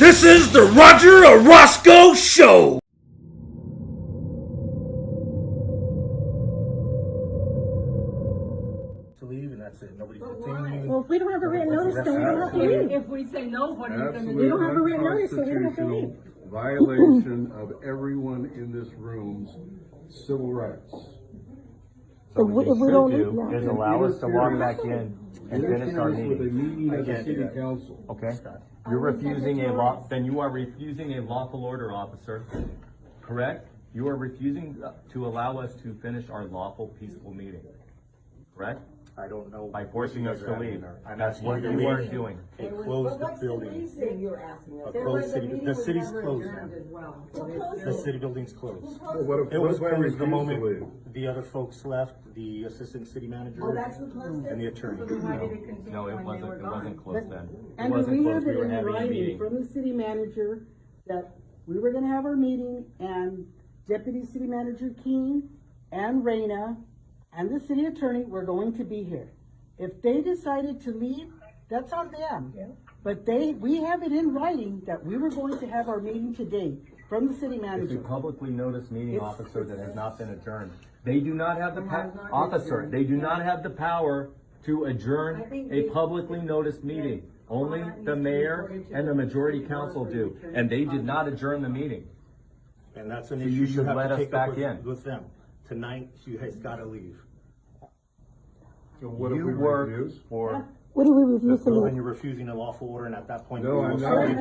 This is the Roger Orozco Show. To leave and that's it. Nobody's Well, if we don't have a written notice, then we don't have to leave. If we say no, what are you going to do? We don't have a written notice, so we don't have to leave. Violation of everyone in this room's civil rights. So if we don't leave, do is allow us to walk back in and finish our With a meeting. meeting of the city council. Okay? You're refusing a law, then you are refusing a lawful order, officer. Correct? You are refusing to allow us to finish our lawful, peaceful meeting. Correct? I don't know. By forcing us to leave. I'm That's asking what you to you are leave. doing. A closed building. A closed city. The city's closed now. The city building's closed. What It was if they closed refuse the to moment leave? the other folks left, the assistant city manager and the attorney. No, it wasn't closed then. It and wasn't we have closed. We it were in having a writing meeting. from the city manager that we were going to have our meeting, and Deputy City Manager Keene and Raina and the city attorney were going to be here. If they decided to leave, that's on them. But we have it in writing that we were going to have our meeting today from the city It's a manager. publicly noticed meeting, officer, that has not been adjourned. They do not have the officer, they do not have the power to adjourn a publicly noticed meeting. Only the mayor and the majority council do, and they did not adjourn the meeting. And that's an So issue you should have let to us take back up in. with them. Tonight, you guys gotta leave. So what if You we work refuse? for, What do we refuse to And leave? you're refusing a lawful order, and at that point. No, we I'm will not. say-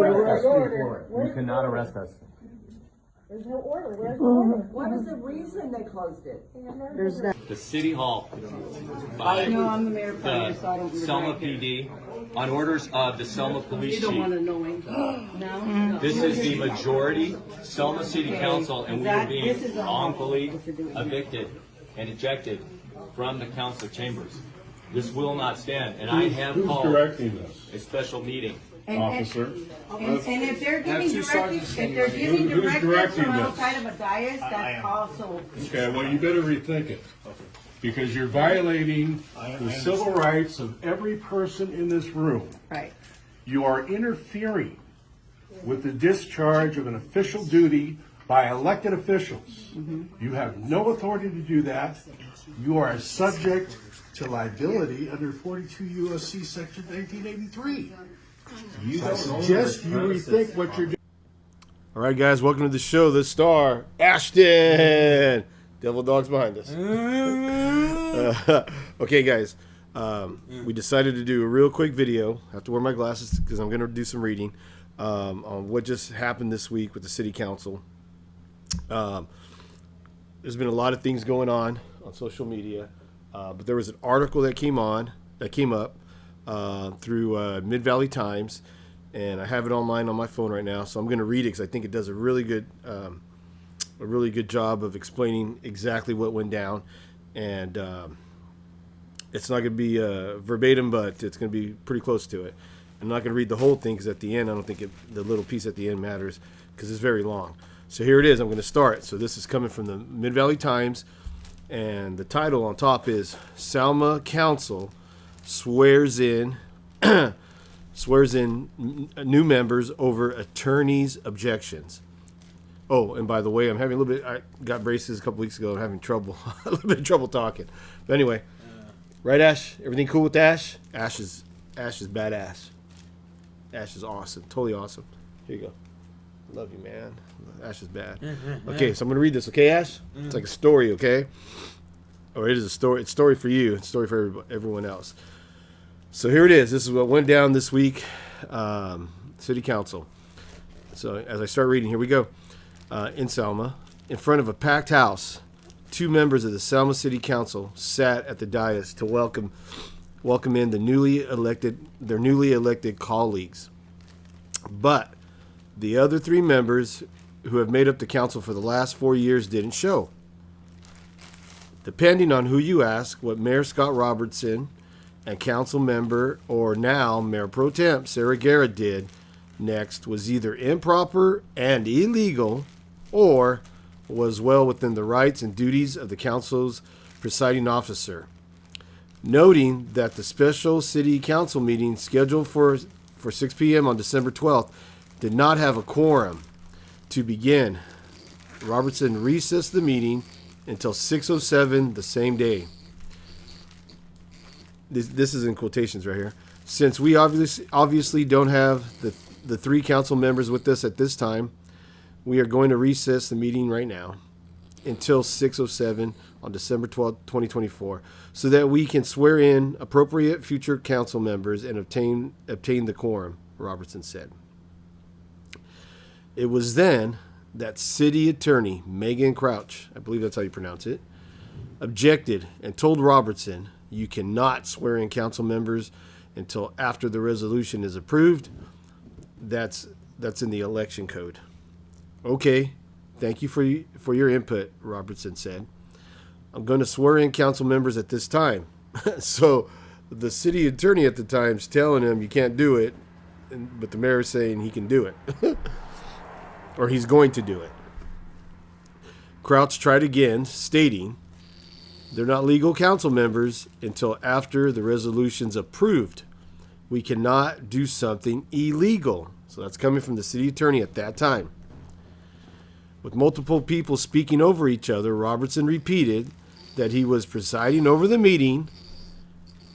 you cannot arrest us. There's no order. Where's the order? What is the reason they closed it? There's no. The city hall by No, I'm the mayor pro tem, so I don't. the Selma PD, on orders of the Selma Police You don't want Chief. to know him. No? This is the majority Selma City Council, and we are being This is a- wrongfully evicted and ejected from the council chambers. This will not stand, and I have Who's called directing this, a special meeting. officer? And if they're giving That's two directives, sides. if they're giving Who's directives directing from this? outside of a dais, I that's am. also. Okay, well, you better rethink it. Because you're violating the civil rights of every person in this room. Right. You are interfering with the discharge of an official duty by elected officials. You have no authority to do that. You are subject to liability under 42 U.S.C. Section 1983. I suggest you rethink what you're doing. All right, guys, welcome to the show. The star, Ashton. Devil Dog's behind us. Okay, guys, we decided to do a real quick video. I have to wear my glasses because I'm going to do some reading on what just happened this week with the city council. There's been a lot of things going on social media, but there was an article that came up through Mid Valley Times, and I have it online on my phone right now. So I'm going to read it because I think it does a really good job of explaining exactly what went down, and it's not going to be verbatim, but it's going to be pretty close to it. I'm not going to read the whole thing because at the end, I don't think the little piece at the end matters because it's very long. So here it is. I'm going to start. So this is coming from the Mid Valley Times, and the title on top is Selma Council swears in new members over attorney's objections. Oh, and by the way, I'm having a little bit. I got braces a couple weeks ago. I'm having trouble, a little bit of trouble talking. But anyway, right, Ash? Everything cool with Ash? Ash is badass. Ash is awesome, totally awesome. Here you go. Love you, man. Ash is bad. Okay, so I'm gonna read this. Okay, Ash? It's like a story. Okay, or it is a story. It's a story for you. It's a story for everyone else. So here it is. This is what went down this week. City Council. So as I start reading, here we go. In Selma, in front of a packed house, two members of the Selma City Council sat at the dais to welcome in their newly elected colleagues. But the other three members who have made up the council for the last 4 years didn't show. Depending on who you ask, what Mayor Scott Robertson and council member, or now Mayor Pro Temp Sarah Garrett, did next was either improper and illegal, or was well within the rights and duties of the council's presiding officer. noting that the special city council meeting scheduled for 6 p.m. on December 12th did not have a quorum to begin. Robertson recessed the meeting until 6:07 the same day. This is in quotations right here. Since we obviously don't have the 3 council members with us at this time, we are going to recess the meeting right now until 6:07 on December 12th, 2024, so that we can swear in appropriate future council members and obtain the quorum, Robertson said. It was then that city attorney Megan Crouch, I believe that's how you pronounce it, objected and told Robertson, "You cannot swear in council members until after the resolution is approved. That's in the election code." Okay, thank you for your input, Robertson said. "I'm going to swear in council members at this time." So the city attorney at the time's telling him you can't do it, but the mayor's saying he can do it. Or he's going to do it. Crouch tried again, stating they're not legal council members until after the resolution's approved. We cannot do something illegal. So that's coming from the city attorney at that time. With multiple people speaking over each other, Robertson repeated that he was presiding over the meeting,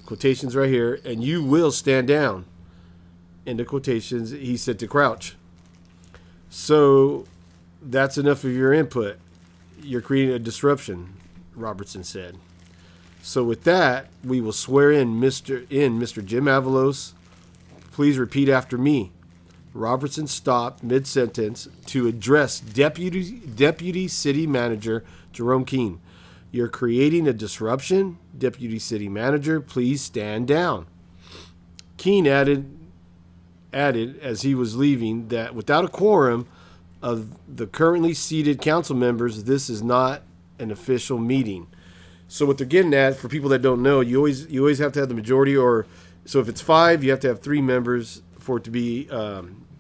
quotations right here, and "you will stand down," into quotations, he said to Crouch. "So that's enough of your input. You're creating a disruption," Robertson said. "So with that, we will swear in Mr. Jim Avalos. Please repeat after me." Robertson stopped mid-sentence to address Deputy City Manager Jerome Keene. "You're creating a disruption. Deputy City Manager, please stand down." Keene added as he was leaving that without a quorum of the currently seated council members, this is not an official meeting. So what they're getting at, for people that don't know, you always have to have the majority, or so if it's 5, you have to have 3 members for it to be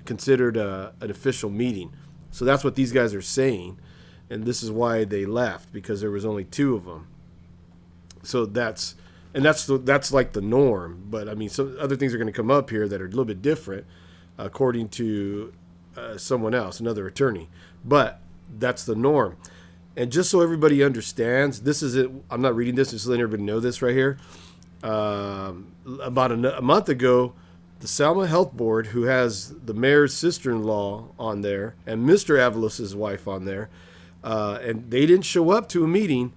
considered an official meeting. So that's what these guys are saying, and this is why they left, because there was only 2 of them. So that's like the norm. But I mean, some other things are going to come up here that are a little bit different, according to someone else, another attorney. But that's the norm. And just so everybody understands, this is it. I'm not reading this, just letting everybody know this right here. About a month ago, the Selma Health Board, who has the mayor's sister-in-law on there and Mr. Avalos' wife on there, and they didn't show up to a meeting.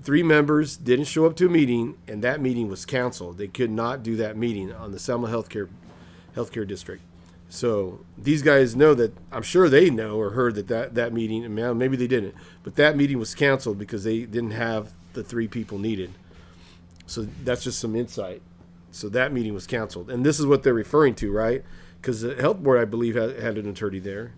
3 members didn't show up to a meeting, and that meeting was canceled. They could not do that meeting on the Selma Healthcare District. So these guys know that, I'm sure they know or heard that meeting, and maybe they didn't, but that meeting was canceled because they didn't have the 3 people needed. So that's just some insight. So that meeting was canceled. And this is what they're referring to, right? Because the health board, I believe, had an attorney there.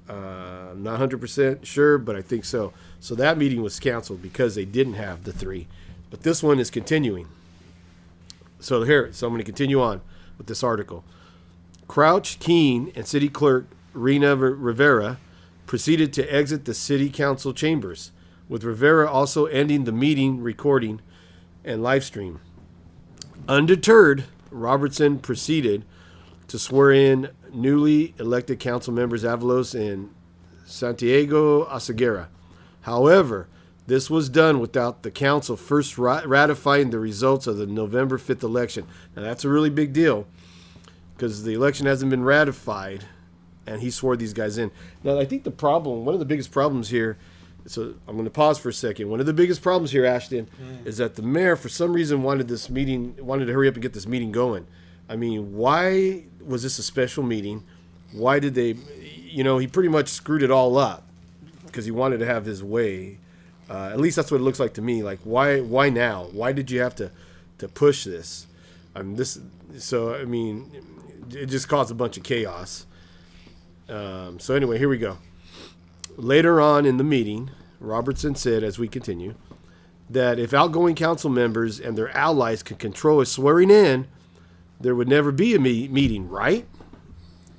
I'm not 100% sure, but I think so. So that meeting was canceled because they didn't have the 3. But this one is continuing. So I'm going to continue on with this article. Crouch, Keene, and City Clerk Rena Rivera proceeded to exit the City Council chambers, with Rivera also ending the meeting recording and live stream. Undeterred, Robertson proceeded to swear in newly elected council members Avalos and Santiago Oseguera. However, this was done without the council first ratifying the results of the November 5th election. Now, that's a really big deal because the election hasn't been ratified, and he swore these guys in. Now, I think one of the biggest problems here, so I'm going to pause for a second. One of the biggest problems here, Ashton, is that the mayor, for some reason, wanted to hurry up and get this meeting going. I mean, why was this a special meeting? Why did they, he pretty much screwed it all up because he wanted to have his way. At least that's what it looks like to me. Like, why now? Why did you have to push this? It just caused a bunch of chaos. So anyway, here we go. Later on in the meeting, Robertson said, as we continue, that if outgoing council members and their allies could control a swearing in, there would never be a meeting, right?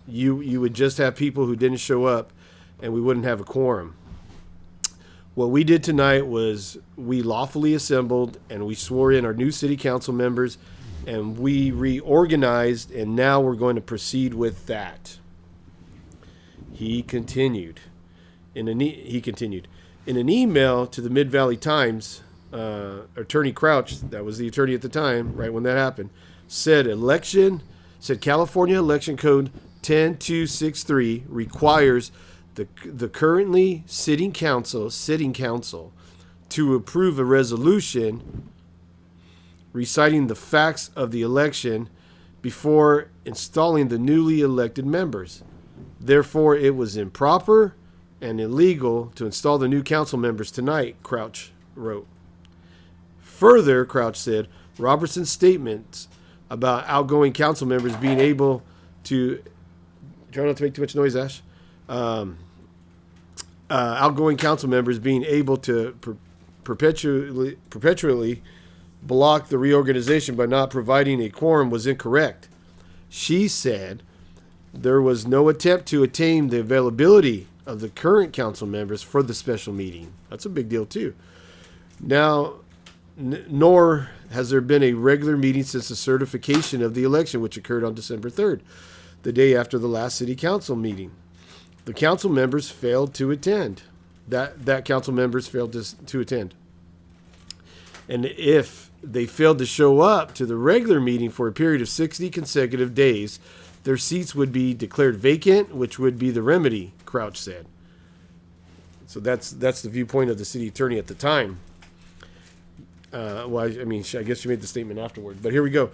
You would just have people who didn't show up, and we wouldn't have a quorum. What we did tonight was we lawfully assembled and we swore in our new city council members and we reorganized, and now we're going to proceed with that. He continued. In an email to the Mid-Valley Times, Attorney Crouch, that was the attorney at the time, right when that happened, said California Election Code 10263 requires the currently sitting council to approve a resolution reciting the facts of the election before installing the newly elected members. Therefore, it was improper and illegal to install the new council members tonight, Crouch wrote. Further, Crouch said, Robertson's statements about outgoing council members being able to... Try not to make too much noise, Ash. Outgoing council members being able to perpetually block the reorganization by not providing a quorum was incorrect. She said there was no attempt to attain the availability of the current council members for the special meeting. That's a big deal, too. Now, nor has there been a regular meeting since the certification of the election, which occurred on December 3rd, the day after the last city council meeting. The council members failed to attend. That council members failed to attend. And if they failed to show up to the regular meeting for a period of 60 consecutive days, their seats would be declared vacant, which would be the remedy, Crouch said. So that's the viewpoint of the city attorney at the time. I guess she made the statement afterward. But here we go.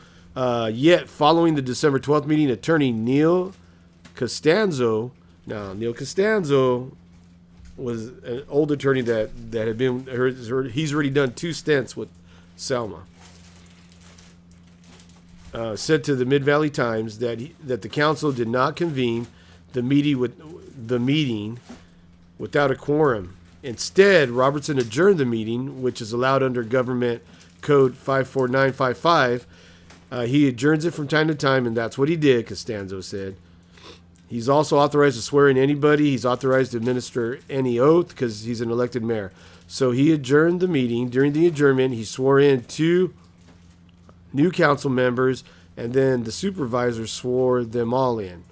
Yet, following the December 12th meeting, attorney Neil Costanzo. Now, Neil Costanzo was an old attorney that had been. He's already done 2 stints with Selma. Said to the Mid-Valley Times that the council did not convene the meeting without a quorum. Instead, Robertson adjourned the meeting, which is allowed under Government Code 54955. He adjourns it from time to time, and that's what he did, Costanzo said. He's also authorized to swear in anybody. He's authorized to administer any oath because he's an elected mayor. So he adjourned the meeting. During the adjournment, he swore in 2 new council members, and then the supervisor swore them all in.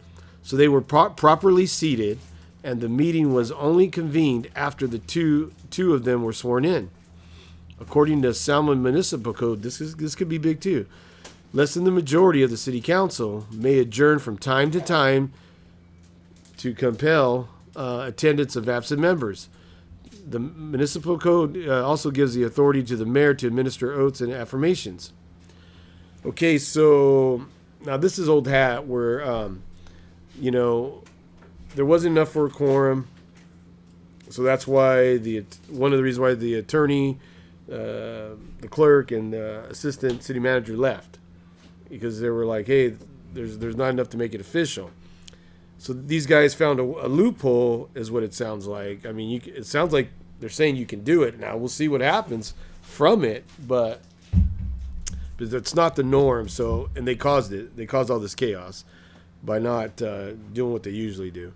So they were properly seated, and the meeting was only convened after the two of them were sworn in. According to Selma Municipal Code, this could be big too. Less than the majority of the city council may adjourn from time to time to compel attendance of absent members. The municipal code also gives the authority to the mayor to administer oaths and affirmations. Okay, so now this is old hat where, there wasn't enough for a quorum. So that's why one of the reasons why the attorney, the clerk, and the assistant city manager left. Because they were like, hey, there's not enough to make it official. So these guys found a loophole, is what it sounds like. I mean, it sounds like they're saying you can do it. Now, we'll see what happens from it, but it's not the norm. So, and they caused it. They caused all this chaos by not doing what they usually do.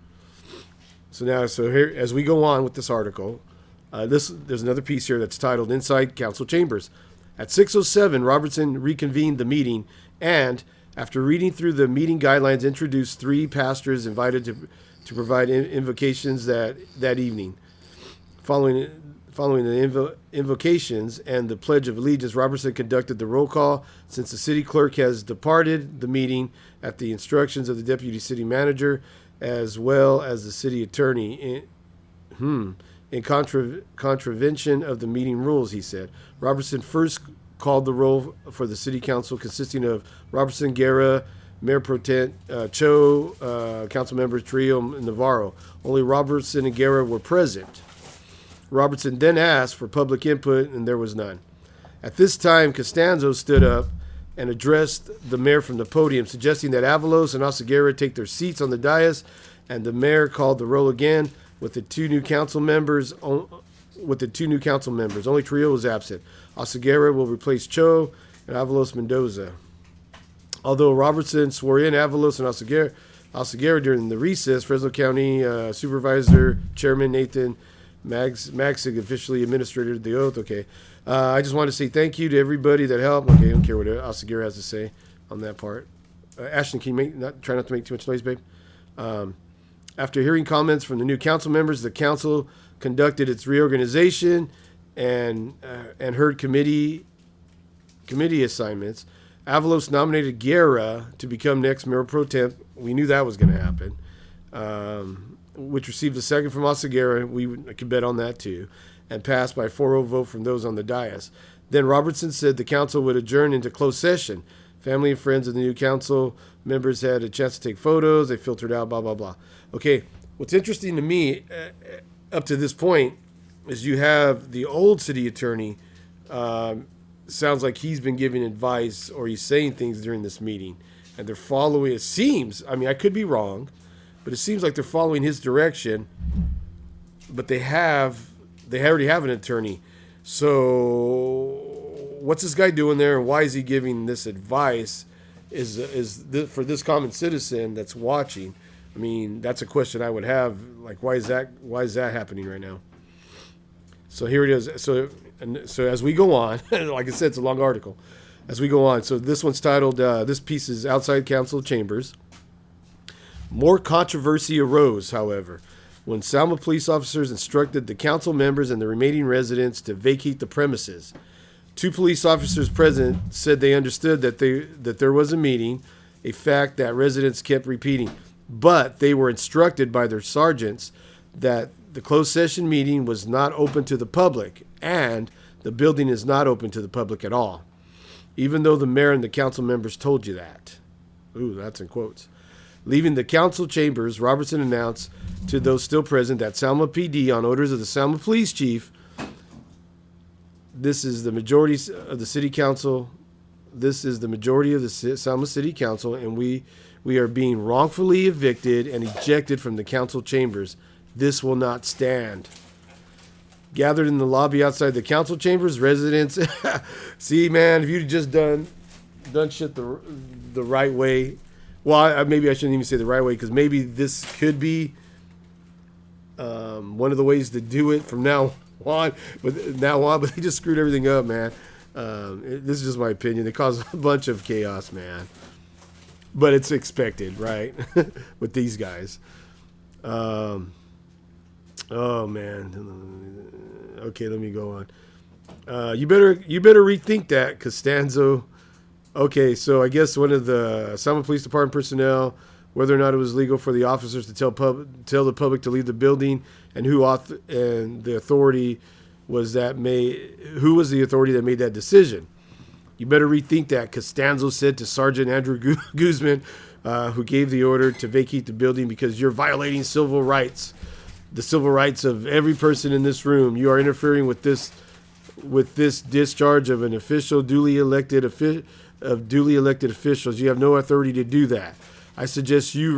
So here, as we go on with this article, there's another piece here that's titled Inside Council Chambers. At 6:07, Robertson reconvened the meeting and, after reading through the meeting guidelines, introduced 3 pastors invited to provide invocations that evening. Following the invocations and the Pledge of Allegiance, Robertson conducted the roll call. Since the city clerk has departed the meeting at the instructions of the deputy city manager, as well as the city attorney, in contravention of the meeting rules, he said. Robertson first called the roll for the city council, consisting of Robertson, Guerra, Mayor Pro Tem Cho, council members Trio, and Navarro. Only Robertson and Guerra were present. Robertson then asked for public input, and there was none. At this time, Costanzo stood up and addressed the mayor from the podium, suggesting that Avalos and Oseguera take their seats on the dais, and the mayor called the roll again with the 2 new council members. Only Trio was absent. Oseguera will replace Cho and Avalos Mendoza. Although Robertson swore in Avalos and Oseguera during the recess, Fresno County Supervisor Chairman Nathan Maxig officially administered the oath. Okay. I just want to say thank you to everybody that helped. Okay, I don't care what Asagir has to say on that part. Ashton, can you try not to make too much noise, babe? After hearing comments from the new council members, the council conducted its reorganization and heard committee assignments. Avalos nominated Guerra to become next mayor pro temp. We knew that was going to happen. Which received a second from Oseguera. We could bet on that too, and passed by 4-0 vote from those on the dais. Then Robertson said the council would adjourn into closed session. Family and friends of the new council members had a chance to take photos. They filtered out, blah, blah, blah. Okay, what's interesting to me up to this point is you have the old city attorney. Sounds like he's been giving advice or he's saying things during this meeting. And they're following, it seems, I mean, I could be wrong, but it seems like they're following his direction. But they already have an attorney. So what's this guy doing there, and why is he giving this advice? For this common citizen that's watching? I mean, that's a question I would have. Like, why is that happening right now? So here it is. So as we go on, like I said, it's a long article. As we go on, so this one's titled. This piece is outside council chambers. More controversy arose, however, when Selma police officers instructed the council members and the remaining residents to vacate the premises. 2 police officers present said they understood that there was a meeting, a fact that residents kept repeating, but they were instructed by their sergeants that the closed session meeting was not open to the public, and the building is not open to the public at all, even though the mayor and the council members told you that. Ooh, that's in quotes. Leaving the council chambers, Robertson announced to those still present that Selma PD, on orders of the Selma police chief, this is the majority of the city council. This is the majority of the Selma City Council, and we are being wrongfully evicted and ejected from the council chambers. This will not stand. Gathered in the lobby outside the council chambers, residents. See, man, if you'd just done shit the right way. Well, maybe I shouldn't even say the right way, because maybe this could be one of the ways to do it from now on. But they just screwed everything up, man. This is just my opinion. They caused a bunch of chaos, man. But it's expected, right? With these guys. Oh man. Okay, let me go on. You better rethink that, Costanzo. Okay, so I guess one of the Selma Police Department personnel, whether or not it was legal for the officers to tell the public to leave the building, and who was the authority that made that decision. You better rethink that, Costanzo said to Sergeant Andrew Guzman, who gave the order to vacate the building because you're violating civil rights, the civil rights of every person in this room. You are interfering with this discharge of an official, duly elected officials. You have no authority to do that. I suggest you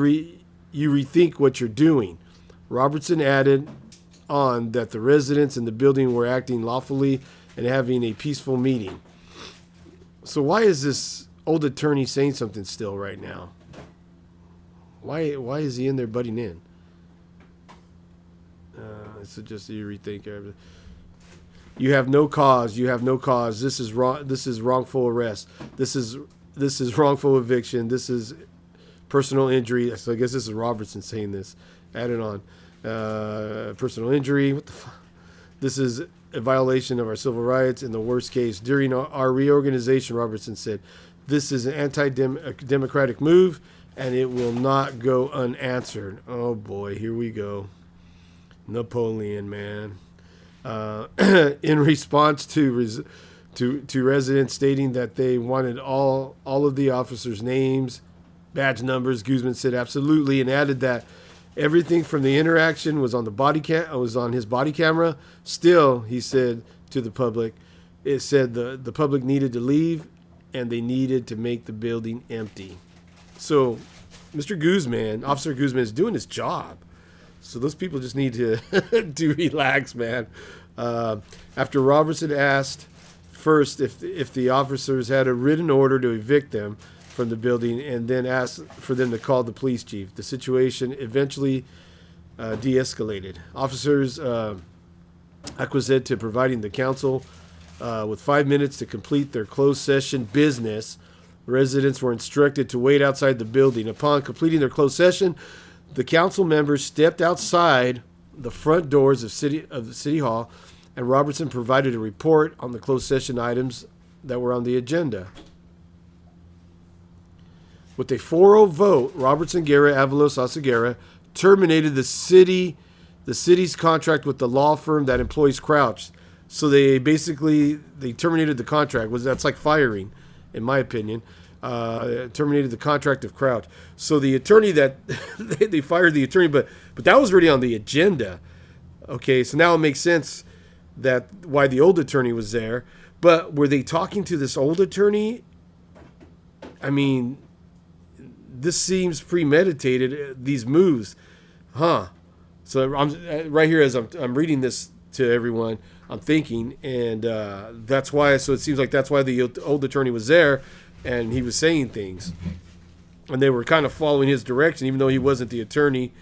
rethink what you're doing. Robertson added on that the residents in the building were acting lawfully and having a peaceful meeting. So why is this old attorney saying something still right now? Why is he in there butting in? I suggest you rethink everything. You have no cause. You have no cause. This is wrong. This is wrongful arrest. This is wrongful eviction. This is personal injury. So I guess this is Robertson saying this. Added on, personal injury. What the fuck? This is a violation of our civil rights. In the worst case, during our reorganization, Robertson said, this is an anti-democratic move, and it will not go unanswered. Oh boy, here we go. Napoleon, man. In response to residents stating that they wanted all of the officers' names, badge numbers, Guzman said absolutely, and added that everything from the interaction was on his body camera. Still, he said to the public, it said the public needed to leave and they needed to make the building empty. So, Mr. Guzman, Officer Guzman, is doing his job. So those people just need to to relax, man. After Robertson asked first if the officers had a written order to evict them from the building, and then asked for them to call the police chief, the situation eventually de-escalated. Officers acquiesced to providing the council with 5 minutes to complete their closed session business. Residents were instructed to wait outside the building. Upon completing their closed session, the council members stepped outside the front doors of the city hall, and Robertson provided a report on the closed session items that were on the agenda. With a 4-0 vote, Robertson, Guerra, Avalos, Oseguera terminated the city's contract with the law firm that employs Crouch. So they terminated the contract. That's like firing, in my opinion. Terminated the contract of Crouch. So the attorney that they fired the attorney, but that was already on the agenda. Okay, so now it makes sense that why the old attorney was there. But were they talking to this old attorney? I mean, this seems premeditated. These moves, huh? So I'm right here as I'm reading this to everyone. I'm thinking, and that's why. So it seems like that's why the old attorney was there, and he was saying things, and they were kind of following his direction, even though he wasn't the attorney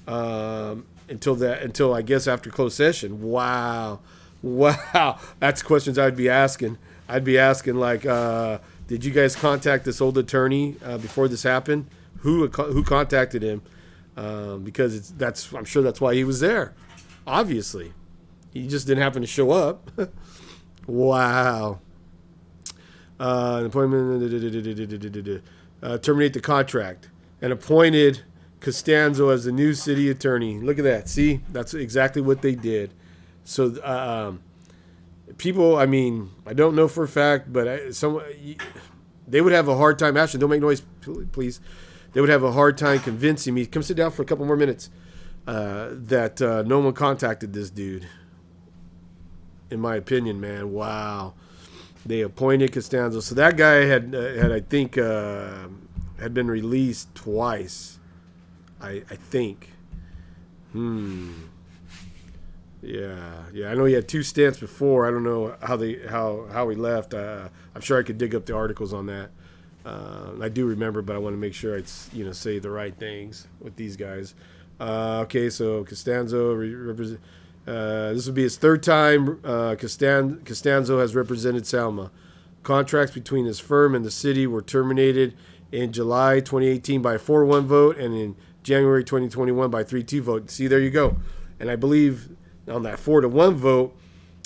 until I guess after closed session. Wow, that's questions I'd be asking. I'd be asking like, did you guys contact this old attorney before this happened? Who contacted him? Because I'm sure that's why he was there. Obviously, he just didn't happen to show up. Wow. Appointment. Terminate the contract and appointed Costanzo as the new city attorney. Look at that. See, that's exactly what they did. So people, I mean, I don't know for a fact, but they would have a hard time. Ashton, don't make noise, please. They would have a hard time convincing me. Come sit down for a couple more minutes. That no one contacted this dude. In my opinion, man. Wow. They appointed Costanzo. So that guy had I think, had been released twice. I think. Yeah. I know he had 2 stints before. I don't know how he left. I'm sure I could dig up the articles on that. I do remember, but I want to make sure I say the right things with these guys. Okay, so Costanzo represent. This would be his 3rd time. Costanzo has represented Selma. Contracts between his firm and the city were terminated in July 2018 by a 4-1 vote, and in January 2021 by 3-2 vote. See, there you go. And I believe on that 4-1 vote,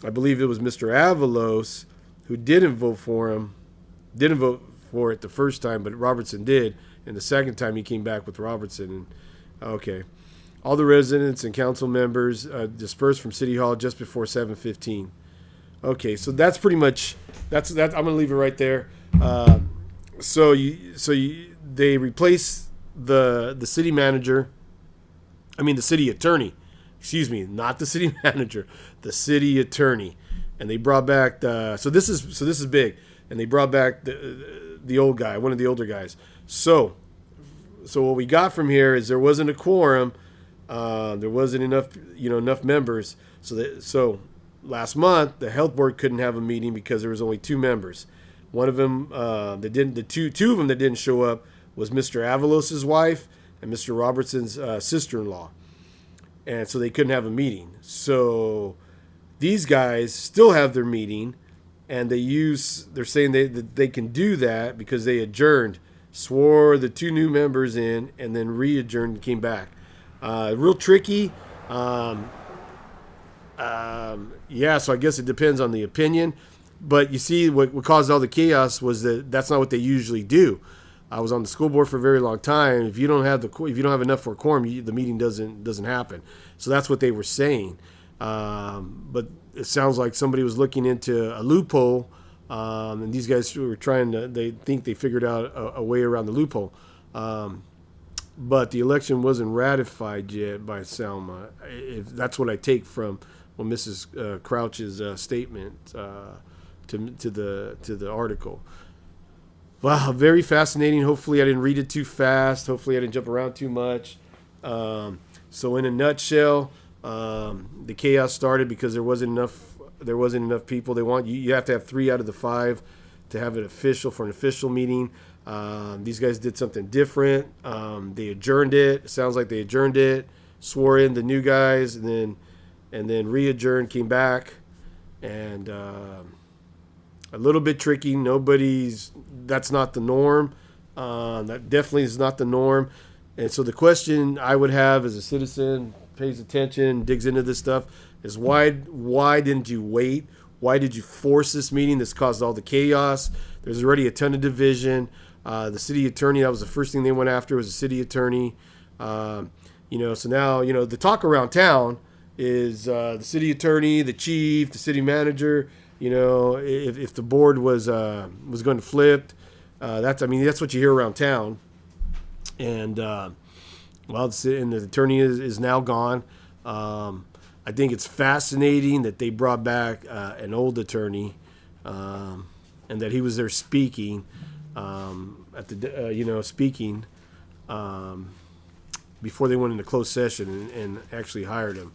I believe it was Mr. Avalos who didn't vote for him. Didn't vote for it the first time, but Robertson did. And the second time he came back with Robertson. And okay. All the residents and council members dispersed from City Hall just before 7:15. Okay, so that's pretty much that's. I'm gonna leave it right there. They replaced the city manager. I mean the city attorney. Excuse me, not the city manager, the city attorney, and they brought back the. So this is big, and they brought back the old guy, one of the older guys. So what we got from here is there wasn't a quorum. There wasn't enough members. So last month the health board couldn't have a meeting because there was only 2 members. One of them two of them that didn't show up was Mr. Avalos's wife and Mr. Robertson's sister-in-law, and so they couldn't have a meeting. So these guys still have their meeting, and they're saying that they can do that because they adjourned, swore the 2 new members in, and then re-adjourned and came back. Real tricky. Yeah, so I guess it depends on the opinion. But you see, what caused all the chaos was that's not what they usually do. I was on the school board for a very long time. If you don't have enough for a quorum, the meeting doesn't happen. So that's what they were saying. But it sounds like somebody was looking into a loophole, and these guys were they think they figured out a way around the loophole. But the election wasn't ratified yet by Selma. If that's what I take from Mrs. Crouch's statement to the article. Wow, very fascinating. Hopefully I didn't read it too fast. Hopefully I didn't jump around too much. So in a nutshell, the chaos started because there wasn't enough people. You have to have 3 out of the 5 to have it official for an official meeting. These guys did something different. They adjourned it. It sounds like they adjourned it, swore in the new guys, and then and then re-adjourned, came back, and a little bit tricky. That's not the norm. That definitely is not the norm. And so the question I would have as a citizen, pays attention, digs into this stuff, is why didn't you wait? Why did you force this meeting? This caused all the chaos. There's already a ton of division. The city attorney, that was the first thing they went after, was the city attorney. So now, the talk around town is the city attorney, the chief, the city manager. If the board was going to flip, that's what you hear around town. And the attorney is now gone. I think it's fascinating that they brought back an old attorney, and that he was there speaking before they went into closed session and actually hired him.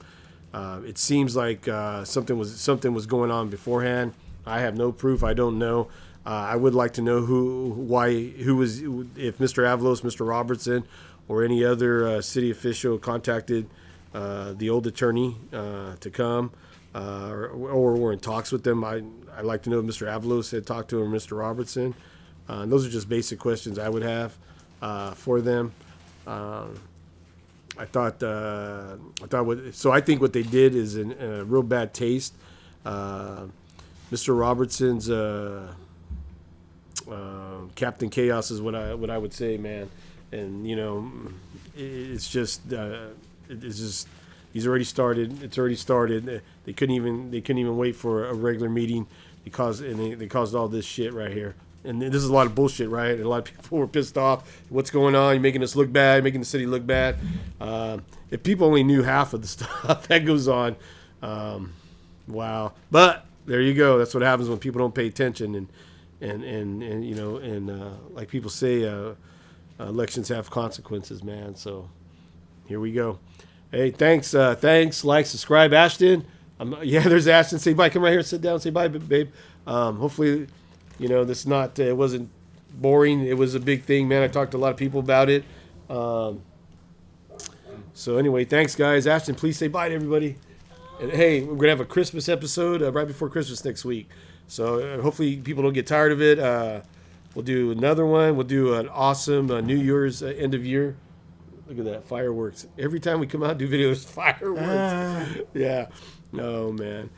It seems like something was going on beforehand. I have no proof. I don't know. I would like to know if Mr. Avalos, Mr. Robertson, or any other city official contacted the old attorney to come, or were in talks with them. I'd like to know if Mr. Avalos had talked to him, or Mr. Robertson. And those are just basic questions I would have for them. I think what they did is a real bad taste. Mr. Robertson's Captain Chaos is what I would say, man. And it's just he's already started. It's already started. They couldn't even wait for a regular meeting because they caused all this shit right here. And this is a lot of bullshit, right? And a lot of people were pissed off. What's going on? You're making us look bad, making the city look bad. If people only knew half of the stuff that goes on, wow. But there you go. That's what happens when people don't pay attention. And like people say, elections have consequences, man. So here we go. Hey, thanks. Like, subscribe, Ashton. There's Ashton. Say bye. Come right here and sit down. Say bye, babe. Hopefully, it wasn't boring. It was a big thing, man. I talked to a lot of people about it. So anyway, thanks, guys. Ashton, please say bye to everybody. And hey, we're gonna have a Christmas episode right before Christmas next week. So hopefully people don't get tired of it. We'll do another one. We'll do an awesome New Year's end of year. Look at that, fireworks. Every time we come out and do videos, fireworks. Yeah. No, man.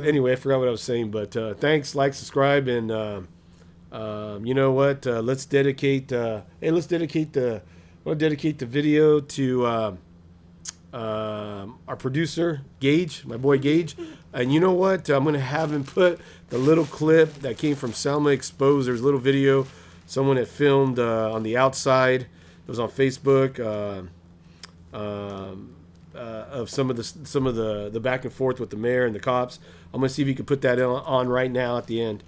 Anyway, I forgot what I was saying, but thanks, like, subscribe, and you know what? Let's dedicate the video to our producer, Gage, my boy Gage. And you know what? I'm going to have him put the little clip that came from Selma Exposed. There's a little video someone had filmed on the outside. It was on Facebook of some of the back and forth with the mayor and the cops. I'm going to see if he can put that on right now at the end.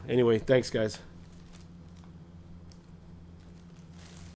Anyway, thanks, guys.